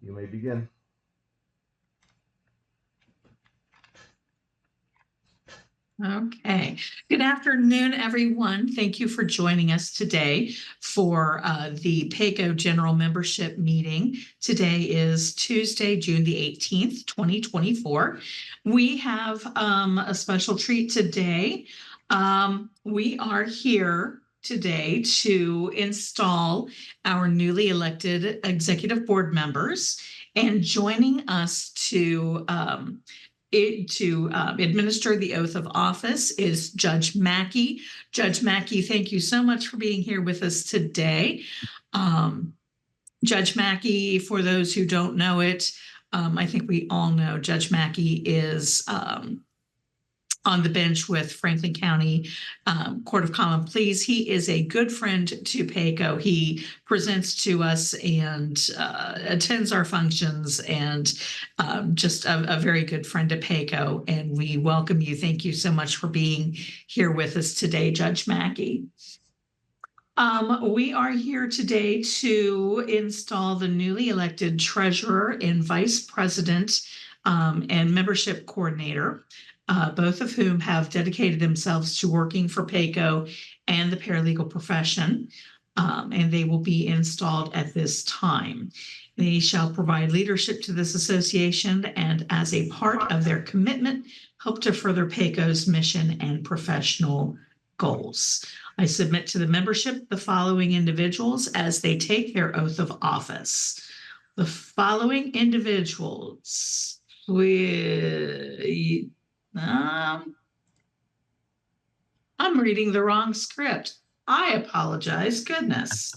You may begin. Okay. Good afternoon, everyone. Thank you for joining us today for the PACO General Membership Meeting. Today is Tuesday, June the 18th, 2024. We have a special treat today. We are here today to install our newly elected executive board members, and joining us to administer the oath of office is Judge Mackey. Judge Mackey, thank you so much for being here with us today. Judge Mackey, for those who don't know it, I think we all know Judge Mackey is on the bench with Franklin County Court of Common Pleas. He is a good friend to PACO. He presents to us and attends our functions, and just a very good friend to PACO. And we welcome you. Thank you so much for being here with us today, Judge Mackey. We are here today to install the newly elected treasurer and vice president and membership coordinator. Both of whom have dedicated themselves to working for PACO and the paralegal profession, and they will be installed at this time. They shall provide leadership to this association, and as a part of their commitment, help to further PACO's mission and professional goals. I submit to the membership the following individuals as they take their oath of office. The following individuals I'm reading the wrong script. I apologize. Goodness.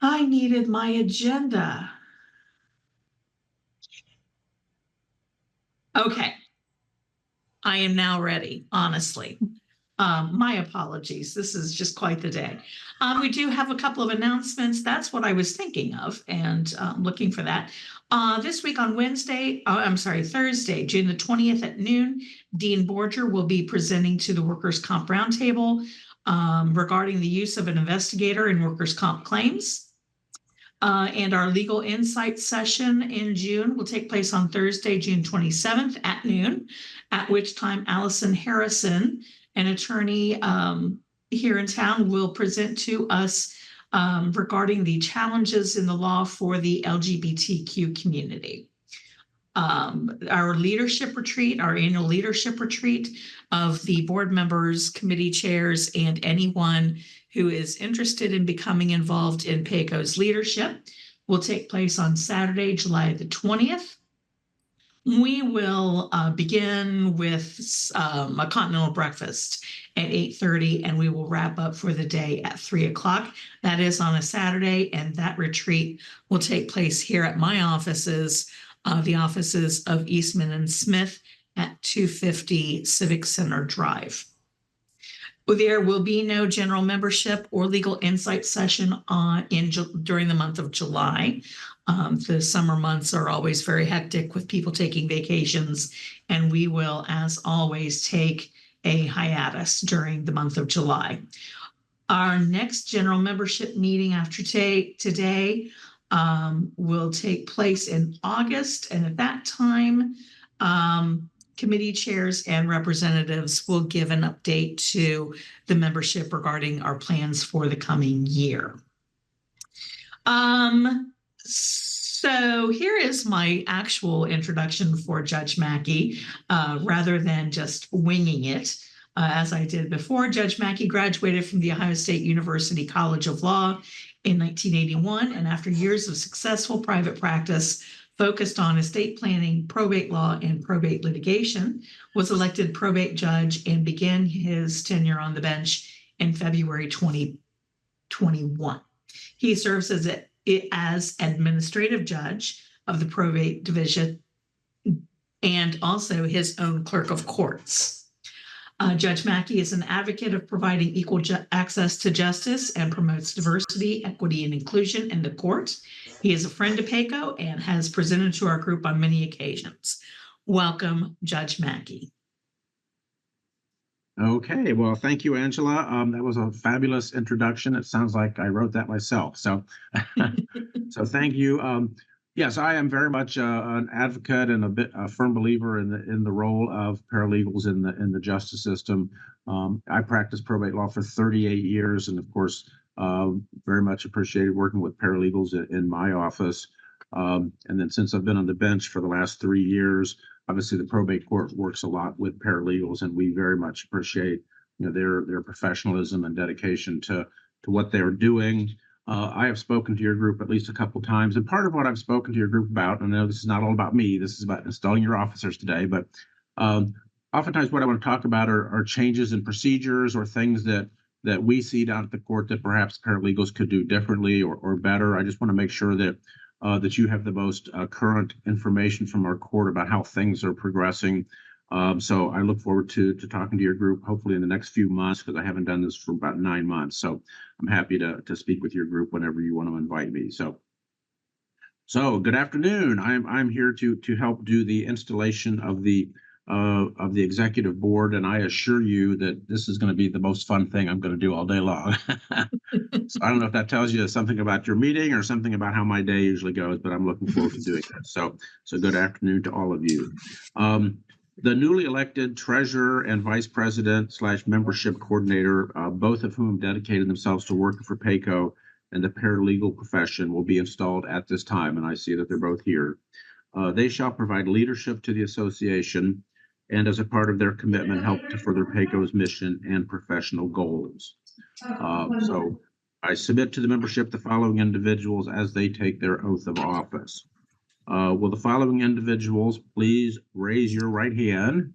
I needed my agenda. Okay. I am now ready, honestly. My apologies. This is just quite the day. We do have a couple of announcements. That's what I was thinking of, and looking for that. This week on Thursday, June the 20th at noon, Dean Borger will be presenting to the Workers' Comp Roundtable regarding the use of an investigator in workers' comp claims. And our legal insight session in June will take place on Thursday, June 27th at noon, at which time Allison Harrison, an attorney here in town, will present to us regarding the challenges in the law for the LGBTQ community. Our leadership retreat, our annual leadership retreat of the board members, committee chairs, and anyone who is interested in becoming involved in PACO's leadership, will take place on Saturday, July the 20th. We will begin with a continental breakfast at 8:30, and we will wrap up for the day at 3 o'clock. That is on a Saturday, and that retreat will take place here at my offices, the offices of Eastman and Smith at 250 Civic Center Drive. There will be no general membership or legal insight session during the month of July. The summer months are always very hectic with people taking vacations, and we will, as always, take a hiatus during the month of July. Our next general membership meeting after today will take place in August, and at that time, committee chairs and representatives will give an update to the membership regarding our plans for the coming year. So here is my actual introduction for Judge Mackey, rather than just winging it. As I did before, Judge Mackey graduated from the Ohio State University College of Law in 1981, and after years of successful private practice focused on estate planning, probate law, and probate litigation, was elected probate judge and began his tenure on the bench in February 2021. He serves as administrative judge of the probate division and also his own clerk of courts. Judge Mackey is an advocate of providing equal access to justice and promotes diversity, equity, and inclusion in the court. He is a friend to PACO and has presented to our group on many occasions. Welcome, Judge Mackey. Okay, well, thank you, Angela. That was a fabulous introduction. It sounds like I wrote that myself. So, so thank you. Yes, I am very much an advocate and a firm believer in the role of paralegals in the justice system. I practiced probate law for 38 years, and of course, very much appreciated working with paralegals in my office. And then since I've been on the bench for the last 3 years, obviously the probate court works a lot with paralegals, and we very much appreciate their professionalism and dedication to what they're doing. I have spoken to your group at least a couple times, and part of what I've spoken to your group about, and I know this is not all about me, this is about installing your officers today, but oftentimes what I want to talk about are changes in procedures or things that we see down at the court that perhaps paralegals could do differently or better. I just want to make sure that you have the most current information from our court about how things are progressing. So I look forward to talking to your group, hopefully in the next few months, because I haven't done this for about 9 months. So I'm happy to speak with your group whenever you want to invite me. So good afternoon. I'm here to help do the installation of the executive board, and I assure you that this is going to be the most fun thing I'm going to do all day long. So I don't know if that tells you something about your meeting or something about how my day usually goes, but I'm looking forward to doing that. So good afternoon to all of you. The newly elected treasurer and vice president / membership coordinator, both of whom dedicated themselves to working for PACO and the paralegal profession, will be installed at this time, and I see that they're both here. They shall provide leadership to the association and, as a part of their commitment, help to further PACO's mission and professional goals. So I submit to the membership the following individuals as they take their oath of office. Will the following individuals please raise your right hand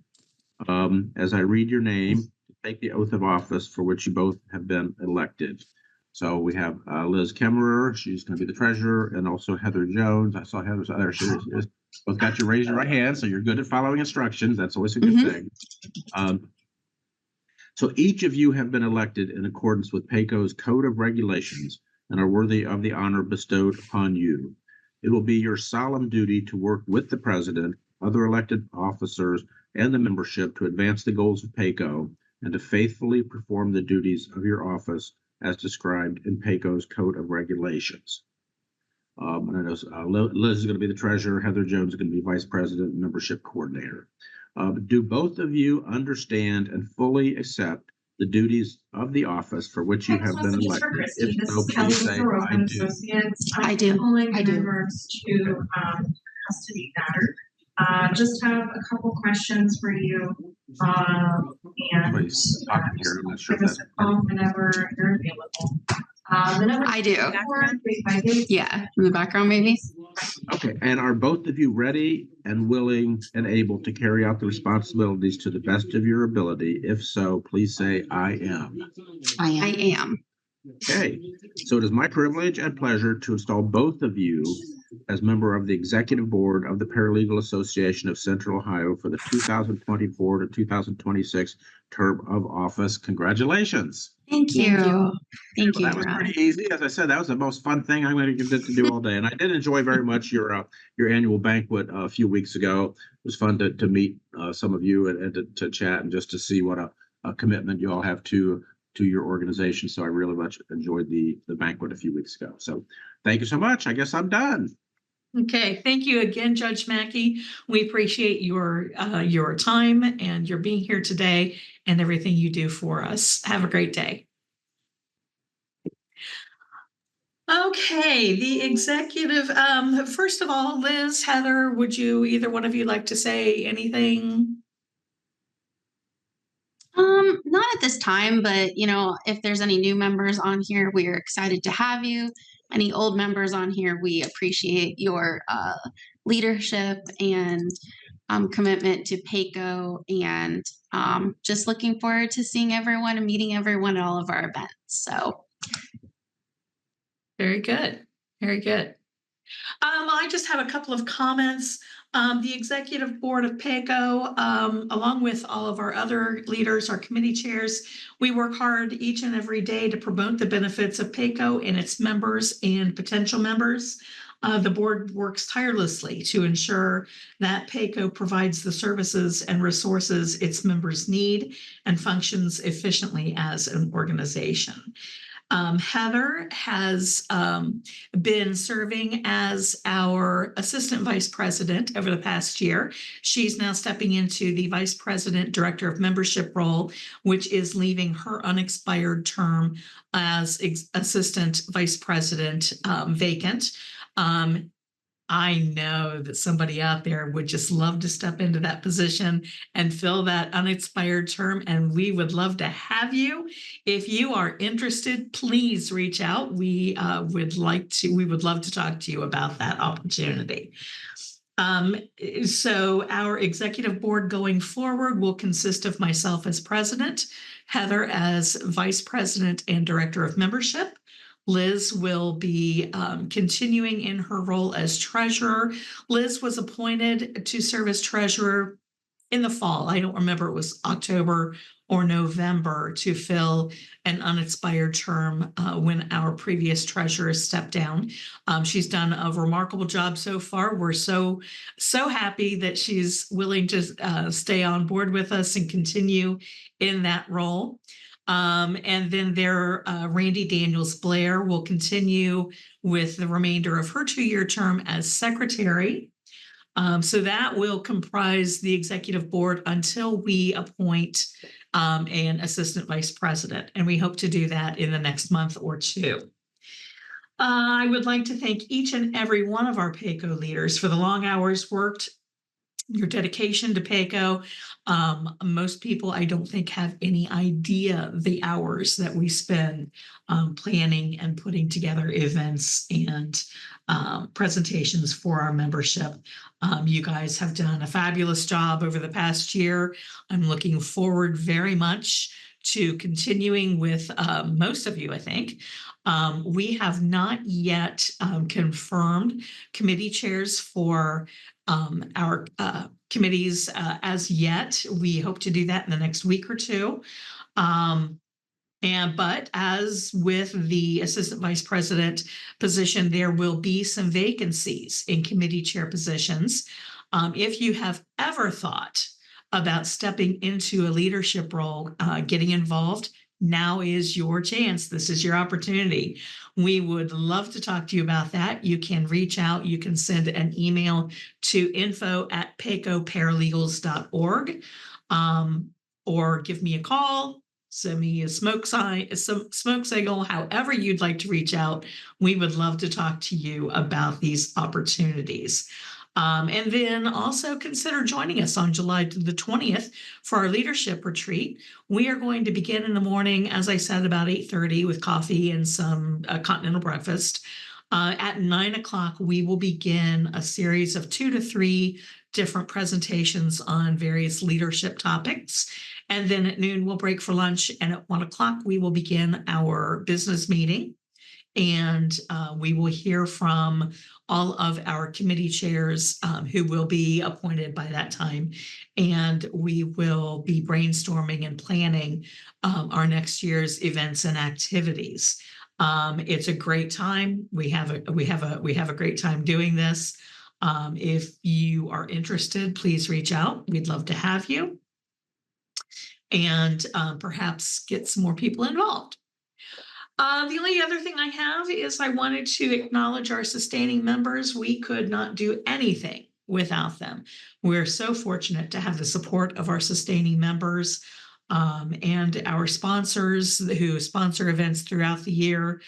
as I read your name to take the oath of office for which you both have been elected. So we have Liz Kemmerer, she's going to be the treasurer, and also Heather Jones. I saw Heather, there she is. Both got you raise your right hand, so you're good at following instructions. That's always a good thing. So each of you have been elected in accordance with PACO's Code of Regulations and are worthy of the honor bestowed upon you. It will be your solemn duty to work with the president, other elected officers, and the membership to advance the goals of PACO and to faithfully perform the duties of your office as described in PACO's Code of Regulations. And I know Liz is going to be the treasurer, Heather Jones is going to be vice president and membership coordinator. Do both of you understand and fully accept the duties of the office for which you have been elected? If so, please say, I do. I do. I do. Members to custody matter. Just have a couple questions for you. And Please, talking here. I'm not sure give us a call whenever you're available. The number I do. Yeah, in the background, maybe. Okay, and are both of you ready and willing and able to carry out the responsibilities to the best of your ability? If so, please say, I am. I am. Okay, so it is my privilege and pleasure to install both of you as member of the executive board of the Paralegal Association of Central Ohio for the 2024 to 2026 term of office. Congratulations. Thank you. Thank you. That was pretty easy. As I said, that was the most fun thing I'm going to get to do all day. And I did enjoy very much your annual banquet a few weeks ago. It was fun to meet some of you and to chat and just to see what a commitment you all have to your organization. So I really much enjoyed the banquet a few weeks ago. So thank you so much. I guess I'm done. Okay, thank you again, Judge Mackey. We appreciate your time and your being here today and everything you do for us. Have a great day. Okay, the executive, first of all, Liz, Heather, would you, either one of you, like to say anything? Not at this time, but if there's any new members on here, we are excited to have you. Any old members on here, we appreciate your leadership and commitment to PACO, and just looking forward to seeing everyone and meeting everyone at all of our events. So very good. Very good. I just have a couple of comments. The executive board of PACO, along with all of our other leaders, our committee chairs, we work hard each and every day to promote the benefits of PACO and its members and potential members. The board works tirelessly to ensure that PACO provides the services and resources its members need and functions efficiently as an organization. Heather has been serving as our assistant vice president over the past year. She's now stepping into the vice president director of membership role, which is leaving her unexpired term as assistant vice president vacant. I know that somebody out there would just love to step into that position and fill that unexpired term, and we would love to have you. If you are interested, please reach out. We would love to talk to you about that opportunity. So our executive board going forward will consist of myself as president, Heather as vice president and director of membership. Liz will be continuing in her role as treasurer. Liz was appointed to serve as treasurer in the fall. I don't remember, it was October or November, to fill an unexpired term when our previous treasurer stepped down. She's done a remarkable job so far. We're so happy that she's willing to stay on board with us and continue in that role. And then Randy Daniels Blair will continue with the remainder of her 2-year term as secretary. So that will comprise the executive board until we appoint an assistant vice president. And we hope to do that in the next month or two. I would like to thank each and every one of our PACO leaders for the long hours worked, your dedication to PACO. Most people, I don't think, have any idea the hours that we spend planning and putting together events and presentations for our membership. You guys have done a fabulous job over the past year. I'm looking forward very much to continuing with most of you, I think. We have not yet confirmed committee chairs for our committees as yet. We hope to do that in the next week or two. But as with the assistant vice president position, there will be some vacancies in committee chair positions. If you have ever thought about stepping into a leadership role, getting involved, now is your chance. This is your opportunity. We would love to talk to you about that. You can reach out. You can send an email to info@pacoparalegals.org, or give me a call, send me a smoke signal, however you'd like to reach out. We would love to talk to you about these opportunities. And then also consider joining us on July the 20th for our leadership retreat. We are going to begin in the morning, as I said, about 8:30 with coffee and some continental breakfast. At 9 o'clock, we will begin a series of 2 to 3 different presentations on various leadership topics. And then at noon, we'll break for lunch. And at 1 o'clock, we will begin our business meeting. And we will hear from all of our committee chairs who will be appointed by that time. And we will be brainstorming and planning our next year's events and activities. It's a great time. We have a great time doing this. If you are interested, please reach out. We'd love to have you, and perhaps get some more people involved. The only other thing I have is I wanted to acknowledge our sustaining members. We could not do anything without them. We're so fortunate to have the support of our sustaining members and our sponsors who sponsor events throughout the year.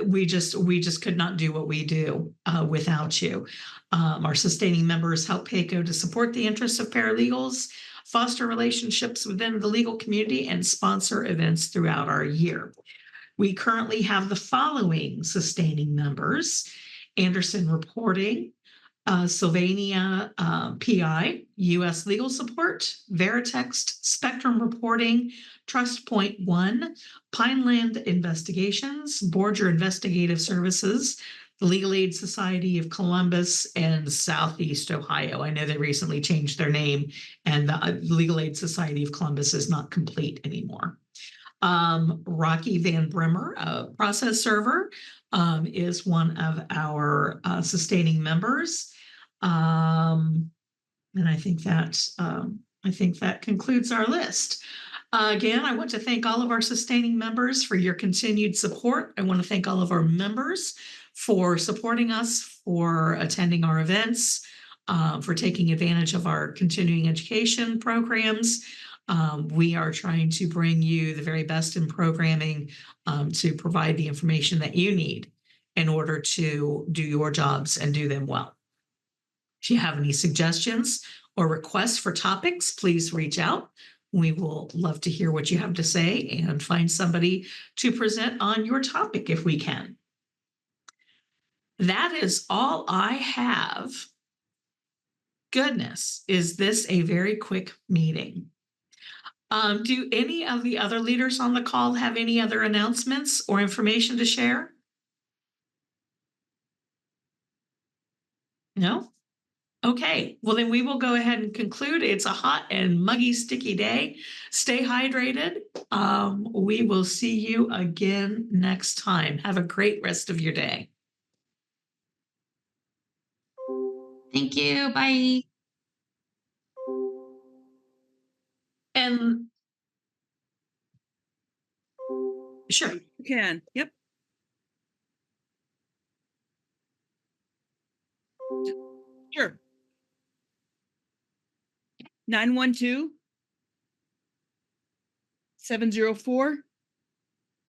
We just could not do what we do without you. Our sustaining members help PACO to support the interests of paralegals, foster relationships within the legal community, and sponsor events throughout our year. We currently have the following sustaining members: Anderson Reporting, Sylvania PI, U.S. Legal Support, Veritext, Spectrum Reporting, Trust Point One, Pineland Investigations, Borger Investigative Services, the Legal Aid Society of Columbus, and Southeast Ohio. I know they recently changed their name, and the Legal Aid Society of Columbus is not complete anymore. Rocky Van Brimmer, a process server, is one of our sustaining members. And I think that concludes our list. Again, I want to thank all of our sustaining members for your continued support. I want to thank all of our members for supporting us, for attending our events, for taking advantage of our continuing education programs. We are trying to bring you the very best in programming to provide the information that you need in order to do your jobs and do them well. If you have any suggestions or requests for topics, please reach out. We will love to hear what you have to say and find somebody to present on your topic if we can. That is all I have. Goodness, is this a very quick meeting? Do any of the other leaders on the call have any other announcements or information to share? No? Okay, well then we will go ahead and conclude. It's a hot and muggy, sticky day. Stay hydrated. We will see you again next time. Have a great rest of your day. Thank you. Bye. And sure. You can. Yep. Sure. 912-704